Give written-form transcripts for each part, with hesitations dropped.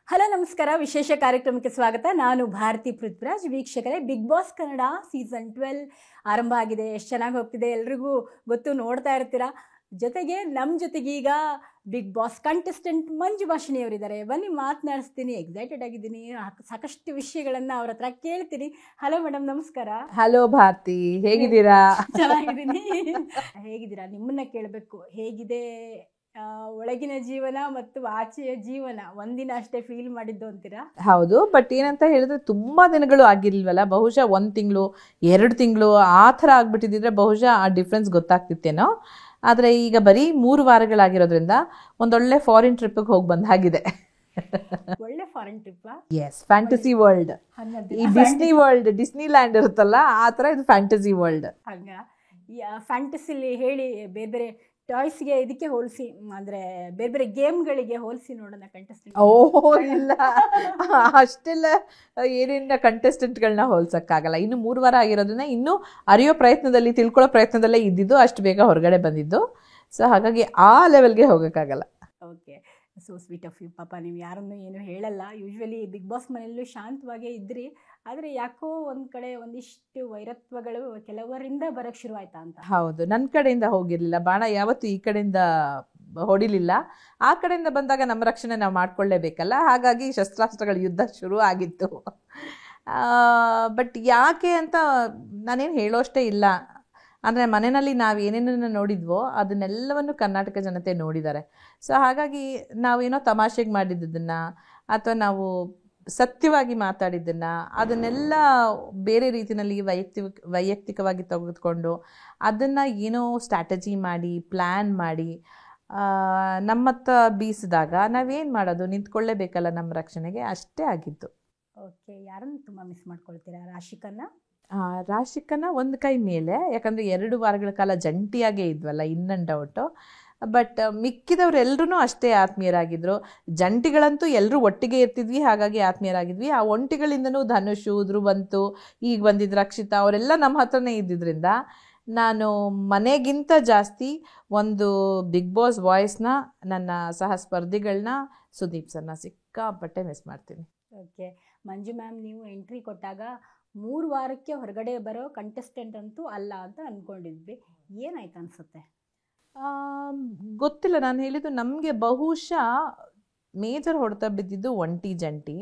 Hello ನಮಸ್ಕಾರ, ವಿಶೇಷ ಕಾರ್ಯಕ್ರಮಕ್ಕೆ ಸ್ವಾಗತ. ನಾನು ಭಾರತಿ ಪೃಥ್ವಿರಾಜ್. ವೀಕ್ಷಕರೇ, ಬಿಗ್ ಬಾಸ್ ಕನ್ನಡ ಸೀಸನ್ 12 ಆರಂಭ ಆಗಿದೆ. ಎಷ್ಟು ಚೆನ್ನಾಗಿ ಹೋಗ್ತಿದೆ ಎಲ್ರಿಗೂ ಗೊತ್ತು, ನೋಡ್ತಾ ಇರ್ತೀರಾ. ಜೊತೆಗೆ ನಮ್ಮ ಜೊತೆಗೆ ಈಗ ಬಿಗ್ ಬಾಸ್ ಕಂಟೆಸ್ಟೆಂಟ್ ಮಂಜು ಭಾಷಿಣಿ ಅವರಿದ್ದಾರೆ. ಬನ್ನಿ ಮಾತನಾಡಿಸ್ತೀನಿ, ಎಕ್ಸೈಟೆಡ್ ಆಗಿದ್ದೀನಿ, ಸಾಕಷ್ಟು ವಿಷಯಗಳನ್ನು ಅವ್ರ ಹತ್ರ ಕೇಳ್ತೀನಿ. ಹಲೋ ಮೇಡಮ್, ನಮಸ್ಕಾರ. ಹಲೋ ಭಾರತಿ, ಹೇಗಿದ್ದೀರಾ? ಚೆನ್ನಾಗಿದ್ದೀನಿ. ಹೇಗಿದ್ದೀರಾ? ನಿಮ್ಮನ್ನ ಕೇಳಬೇಕು, ಹೇಗಿದೆ ಒಳಗಿನ ಜೀವನ ಮತ್ತು ಆಚೆಯ ಜೀವನ? ಒಂದಿನ ಅಷ್ಟೇ ಫೀಲ್ ಮಾಡಿದ್ದು ಅಂತೀರಾ? ಹೌದು, ಬಟ್ ಏನಂತ ಹೇಳಿದ್ರೆ ತುಂಬಾ ದಿನಗಳು ಆಗಿರ್ಲಿಲ್ವಲ್ಲ, ಬಹುಶಃ 1 ತಿಂಗಳು 2 ತಿಂಗಳು ಆ ಥರ ಆಗ್ಬಿಟ್ಟಿದ್ರೆ ಬಹುಶಃ ಆ ಡಿಫ್ರೆನ್ಸ್ ಗೊತ್ತಾಗ್ತಿತ್ತೇನೋ. ಆದರೆ ಈಗ ಬರೀ 3 ವಾರಗಳಾಗಿರೋದ್ರಿಂದ ಒಂದೊಳ್ಳೆ ಫಾರಿನ್ ಟ್ರಿಪ್ಗೆ ಹೋಗಿ ಬಂದಾಗಿದೆ. ಒಳ್ಳೆ foreign trip. Yes, fantasy world. ಈ ಡಿಸ್ನಿ ವರ್ಲ್ಡ್, ಡಿಸ್ನಿ ಲ್ಯಾಂಡ್ ಇರುತ್ತಲ್ಲ, ಆ ಥರ ಇದು ಫ್ಯಾಂಟಸಿ ವರ್ಲ್ಡ್. ಹಂಗ ಫ್ಯಾಂಟಸಿಲಿ ಹೇಳಿ, ಬೇರೆ ಬೇರೆ ಟಾಯ್ಸ್ಗೆ ಇದಕ್ಕೆ ಹೋಲಿಸಿ, ಅಂದರೆ ಬೇರೆ ಬೇರೆ ಗೇಮ್ಗಳಿಗೆ ಹೋಲಿಸಿ ನೋಡೋಣ ಕಂಟೆಸ್ಟೆಂಟ್. ಇಲ್ಲ, ಅಷ್ಟೆಲ್ಲ ಏನೇನ ಕಂಟೆಸ್ಟೆಂಟ್ಗಳನ್ನ ಹೋಲ್ಸಕ್ಕಾಗಲ್ಲ. ಇನ್ನು 3 ವಾರ ಆಗಿರೋದ್ರಿಂದ ಇನ್ನೂ ಅರಿಯೋ ಪ್ರಯತ್ನದಲ್ಲಿ, ತಿಳ್ಕೊಳ್ಳೋ ಪ್ರಯತ್ನದಲ್ಲೇ ಇದ್ದಿದ್ದು, ಅಷ್ಟು ಬೇಗ ಹೊರಗಡೆ ಬಂದಿದ್ದು. ಸೊ ಹಾಗಾಗಿ ಆ ಲೆವೆಲ್ಗೆ ಹೋಗೋಕ್ಕಾಗಲ್ಲ. Okay, so sweet of you. ಪಾಪ ನೀವು ಯಾರನ್ನು ಏನು ಹೇಳಲ್ಲ. ಯೂಶ್ವಲಿ ಬಿಗ್ ಬಾಸ್ ಮನೆಯಲ್ಲೂ ಶಾಂತವಾಗೇ ಇದ್ರಿ, ಆದರೆ ಯಾಕೋ ಒಂದು ಕಡೆ ಒಂದಿಷ್ಟು ವೈರತ್ವಗಳು ಕೆಲವರಿಂದ ಬರೋಕ್ಕೆ ಶುರು ಆಯ್ತಾ ಅಂತ? ಹೌದು, ನನ್ನ ಕಡೆಯಿಂದ ಹೋಗಿರಲಿಲ್ಲ, ಬಾಣ ಯಾವತ್ತೂ ಈ ಕಡೆಯಿಂದ ಹೊಡಿಲಿಲ್ಲ. ಆ ಕಡೆಯಿಂದ ಬಂದಾಗ ನಮ್ಮ ರಕ್ಷಣೆ ನಾವು ಮಾಡ್ಕೊಳ್ಳೇಬೇಕಲ್ಲ, ಹಾಗಾಗಿ ಶಸ್ತ್ರಾಸ್ತ್ರಗಳ ಯುದ್ಧ ಶುರು ಆಗಿತ್ತು. ಬಟ್ ಯಾಕೆ ಅಂತ ನಾನೇನು ಹೇಳೋಷ್ಟೇ ಇಲ್ಲ. ಅಂದರೆ ಮನೆಯಲ್ಲಿ ನಾವು ಏನೇನನ್ನು ನೋಡಿದ್ವೋ ಅದನ್ನೆಲ್ಲವನ್ನು ಕರ್ನಾಟಕ ಜನತೆ ನೋಡಿದ್ದಾರೆ. ಸೊ ಹಾಗಾಗಿ ನಾವೇನೋ ತಮಾಷೆಗೆ ಮಾಡಿದ್ದನ್ನು ಅಥವಾ ನಾವು ಸತ್ಯವಾಗಿ ಮಾತಾಡಿದ್ದನ್ನು ಅದನ್ನೆಲ್ಲ ಬೇರೆ ರೀತಿಯಲ್ಲಿ ವೈಯಕ್ತಿಕವಾಗಿ ತೆಗೆದುಕೊಂಡು ಅದನ್ನು ಏನೋ ಸ್ಟ್ರಾಟಜಿ ಮಾಡಿ, ಪ್ಲ್ಯಾನ್ ಮಾಡಿ ನಮ್ಮತ್ತ ಬೀಸಿದಾಗ ನಾವೇನು ಮಾಡೋದು, ನಿಂತ್ಕೊಳ್ಳೇಬೇಕಲ್ಲ ನಮ್ಮ ರಕ್ಷಣೆಗೆ, ಅಷ್ಟೇ ಆಗಿತ್ತು. ಓಕೆ, ಯಾರನ್ನು ತುಂಬ ಮಿಸ್ ಮಾಡ್ಕೊಳ್ತೀರಾ? ರಾಶಿಕನ ಒಂದು ಕೈ ಮೇಲೆ, ಯಾಕಂದರೆ 2 ವಾರಗಳ ಕಾಲ ಜಂಟಿಯಾಗೇ ಇದ್ವಲ್ಲ, ಇನ್ ಆ್ಯಂಡ್ ಔಟು. ಬಟ್ ಮಿಕ್ಕಿದವರೆಲ್ಲರೂ ಅಷ್ಟೇ ಆತ್ಮೀಯರಾಗಿದ್ದರು. ಜಂಟಿಗಳಂತೂ ಎಲ್ಲರೂ ಒಟ್ಟಿಗೆ ಇರ್ತಿದ್ವಿ, ಹಾಗಾಗಿ ಆತ್ಮೀಯರಾಗಿದ್ವಿ. ಆ ಒಂಟಿಗಳಿಂದನೂ ಧನುಷು, ಧ್ರುವಂತು, ಈಗ ಬಂದಿದ್ದು ರಕ್ಷಿತಾ, ಅವರೆಲ್ಲ ನಮ್ಮ ಹತ್ರನೇ ಇದ್ದಿದ್ದರಿಂದ ನಾನು ಮನೆಗಿಂತ ಜಾಸ್ತಿ ಒಂದು ಬಿಗ್ ಬಾಸ್ ವಾಯ್ಸ್ನ, ನನ್ನ ಸಹ ಸ್ಪರ್ಧಿಗಳನ್ನ, ಸುದೀಪ್ ಸರ್ನ ಸಿಕ್ಕಾಪಟ್ಟೆ ಮಿಸ್ ಮಾಡ್ತೀನಿ. ಓಕೆ, ಮಂಜು ಮ್ಯಾಮ್, ನೀವು ಎಂಟ್ರಿ ಕೊಟ್ಟಾಗ 3 ವಾರಕ್ಕೆ ಹೊರಗಡೆ ಬರೋ ಕಂಟೆಸ್ಟೆಂಟ್ ಅಂತೂ ಅಲ್ಲ ಅಂತ ಅಂದ್ಕೊಂಡಿದ್ವಿ. ಏನಾಯ್ತು ಅನಿಸುತ್ತೆ? ಗೊತ್ತಿಲ್ಲ, ನಾನು ಹೇಳಿದ್ದು ನಮಗೆ ಬಹುಶಃ ಮೇಜರ್ ಹೊಡೆತ ಬಿದ್ದಿದ್ದು ಒಂಟಿ ಜಂಟಿ.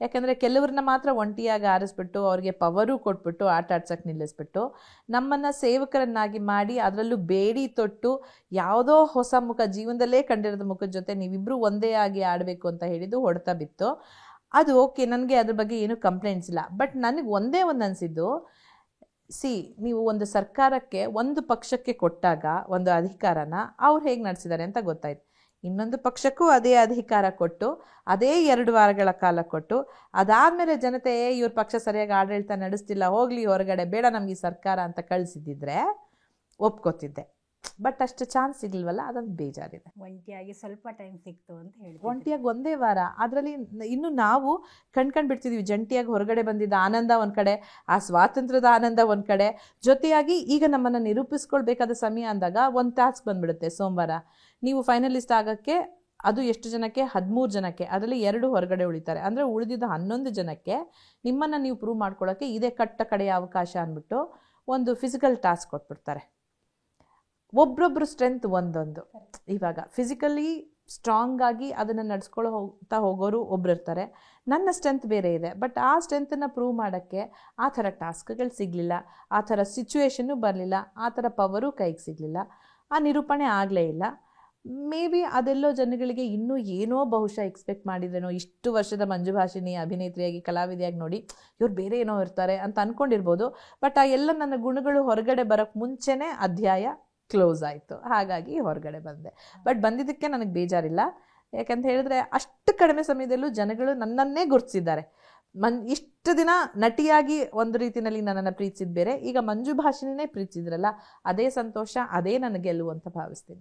ಯಾಕಂದರೆ ಕೆಲವ್ರನ್ನ ಮಾತ್ರ ಒಂಟಿಯಾಗಿ ಆರಿಸ್ಬಿಟ್ಟು ಅವ್ರಿಗೆ ಪವರು ಕೊಟ್ಬಿಟ್ಟು ಆಟ ಆಡ್ಸೋಕ್ಕೆ ನಿಲ್ಲಿಸ್ಬಿಟ್ಟು ನಮ್ಮನ್ನು ಸೇವಕರನ್ನಾಗಿ ಮಾಡಿ, ಅದರಲ್ಲೂ ಬೇಡಿ ತೊಟ್ಟು ಯಾವುದೋ ಹೊಸ ಮುಖ, ಜೀವನದಲ್ಲೇ ಕಂಡಿರೋದ ಮುಖದ ಜೊತೆ ನೀವಿಬ್ಬರು ಒಂದೇ ಆಗಿ ಆಡಬೇಕು ಅಂತ ಹೇಳಿದ್ದು ಹೊಡೆತ ಬಿತ್ತು. ಅದು ಓಕೆ, ನನಗೆ ಅದ್ರ ಬಗ್ಗೆ ಏನೂ ಕಂಪ್ಲೇಂಟ್ಸ್ ಇಲ್ಲ. ಬಟ್ ನನಗೆ ಒಂದೇ ಒಂದು ಅನಿಸಿದ್ದು, ನೀವು ಒಂದು ಸರ್ಕಾರಕ್ಕೆ, ಒಂದು ಪಕ್ಷಕ್ಕೆ ಕೊಟ್ಟಾಗ ಒಂದು ಅಧಿಕಾರನ ಅವ್ರು ಹೇಗೆ ನಡೆಸಿದ್ದಾರೆ ಅಂತ ಗೊತ್ತಾಯ್ತು. ಇನ್ನೊಂದು ಪಕ್ಷಕ್ಕೂ ಅದೇ ಅಧಿಕಾರ ಕೊಟ್ಟು ಅದೇ 2 ವಾರಗಳ ಕಾಲ ಕೊಟ್ಟು ಅದಾದಮೇಲೆ ಜನತೆ ಇವ್ರ ಪಕ್ಷ ಸರಿಯಾಗಿ ಆಡಳಿತ ನಡೆಸ್ತಿಲ್ಲ, ಹೋಗಲಿ ಹೊರಗಡೆ, ಬೇಡ ನಮಗೆ ಈ ಸರ್ಕಾರ ಅಂತ ಕಳಿಸಿದ್ದಿದ್ರೆ ಒಪ್ಕೋತಿದ್ದೆ. ಬಟ್ ಅಷ್ಟು ಚಾನ್ಸ್ ಸಿಗಲ್ವಲ್ಲ, ಅದೊಂದು ಬೇಜಾರಿದೆ. ಒಂಟಿಯಾಗಿ ಸ್ವಲ್ಪ ಟೈಮ್ ಸಿಕ್ತು ಅಂತ ಹೇಳಿ, ಒಂಟಿಯಾಗಿ 1 ವಾರ, ಅದರಲ್ಲಿ ಇನ್ನು ನಾವು ಕಣ್ಕಂಡು ಬಿಡ್ತಿದ್ವಿ. ಜಂಟಿಯಾಗಿ ಹೊರಗಡೆ ಬಂದಿದ್ದ ಆನಂದ ಒಂದು ಕಡೆ, ಆ ಸ್ವಾತಂತ್ರ್ಯದ ಆನಂದ ಒಂದು ಕಡೆ, ಜೊತೆಯಾಗಿ ಈಗ ನಮ್ಮನ್ನು ನಿರೂಪಿಸ್ಕೊಳ್ಬೇಕಾದ ಸಮಯ ಅಂದಾಗ ಒಂದು ಟಾಸ್ಕ್ ಬಂದ್ಬಿಡುತ್ತೆ. ಸೋಮವಾರ ನೀವು ಫೈನಲಿಸ್ಟ್ ಆಗೋಕ್ಕೆ, ಅದು ಎಷ್ಟು ಜನಕ್ಕೆ? 13 ಜನಕ್ಕೆ, ಅದರಲ್ಲಿ 2 ಹೊರಗಡೆ ಉಳಿತಾರೆ. ಅಂದರೆ ಉಳಿದಿದ್ದ 11 ಜನಕ್ಕೆ ನಿಮ್ಮನ್ನು ನೀವು ಪ್ರೂವ್ ಮಾಡ್ಕೊಳ್ಳೋಕ್ಕೆ ಇದೇ ಕಟ್ಟ ಕಡೆಯ ಅವಕಾಶ ಅಂದ್ಬಿಟ್ಟು ಒಂದು ಫಿಸಿಕಲ್ ಟಾಸ್ಕ್ ಕೊಟ್ಬಿಡ್ತಾರೆ. ಒಬ್ರೊಬ್ರು ಸ್ಟ್ರೆಂತ್ ಒಂದೊಂದು. ಇವಾಗ ಫಿಸಿಕಲಿ ಸ್ಟ್ರಾಂಗ್ ಆಗಿ ಅದನ್ನು ನಡೆಸ್ಕೊಳ್ತಾ ಹೋಗೋರು ಒಬ್ರು ಇರ್ತಾರೆ, ನನ್ನ ಸ್ಟ್ರೆಂತ್ ಬೇರೆ ಇದೆ. ಬಟ್ ಆ ಸ್ಟ್ರೆಂತನ್ನು ಪ್ರೂವ್ ಮಾಡೋಕ್ಕೆ ಆ ಥರ ಟಾಸ್ಕ್ಗಳು ಸಿಗಲಿಲ್ಲ, ಆ ಥರ ಸಿಚುವೇಶನ್ನು ಬರಲಿಲ್ಲ, ಆ ಥರ ಪವರು ಕೈಗೆ ಸಿಗಲಿಲ್ಲ, ಆ ನಿರೂಪಣೆ ಆಗಲೇ ಇಲ್ಲ. ಮೇ ಬಿ ಅದೆಲ್ಲೋ ಜನಗಳಿಗೆ ಇನ್ನೂ ಏನೋ ಬಹುಶಃ ಎಕ್ಸ್ಪೆಕ್ಟ್ ಮಾಡಿದ್ರೇನೋ, ಇಷ್ಟು ವರ್ಷದ ಮಂಜು ಭಾಷಿಣಿ ಅಭಿನೇತ್ರಿಯಾಗಿ, ಕಲಾವಿದೆಯಾಗಿ ನೋಡಿ ಇವ್ರು ಬೇರೆ ಏನೋ ಇರ್ತಾರೆ ಅಂತ ಅಂದ್ಕೊಂಡಿರ್ಬೋದು. ಬಟ್ ಆ ಎಲ್ಲ ನನ್ನ ಗುಣಗಳು ಹೊರಗಡೆ ಬರೋಕ್ಕೆ ಮುಂಚೆನೇ ಅಧ್ಯಾಯ ಕ್ಲೋಸ್ ಆಯಿತು, ಹಾಗಾಗಿ ಹೊರಗಡೆ ಬಂದೆ. ಬಟ್ ಬಂದಿದ್ದಕ್ಕೆ ನನಗೆ ಬೇಜಾರಿಲ್ಲ. ಯಾಕಂತ ಹೇಳಿದ್ರೆ ಅಷ್ಟು ಕಡಿಮೆ ಸಮಯದಲ್ಲೂ ಜನಗಳು ನನ್ನನ್ನೇ ಗುರುತಿಸಿದ್ದಾರೆ. ಇಷ್ಟು ದಿನ ನಟಿಯಾಗಿ ಒಂದು ರೀತಿಯಲ್ಲಿ ನನ್ನನ್ನು ಪ್ರೀತಿಸಿದ ಬೇರೆ, ಈಗ ಮಂಜು ಭಾಷಿಣಿನೇ ಪ್ರೀತಿಸಿದ್ರಲ್ಲ, ಅದೇ ಸಂತೋಷ, ಅದೇ ನನಗೆ ಗೆಲುವು ಅಂತ ಭಾವಿಸ್ತೀನಿ.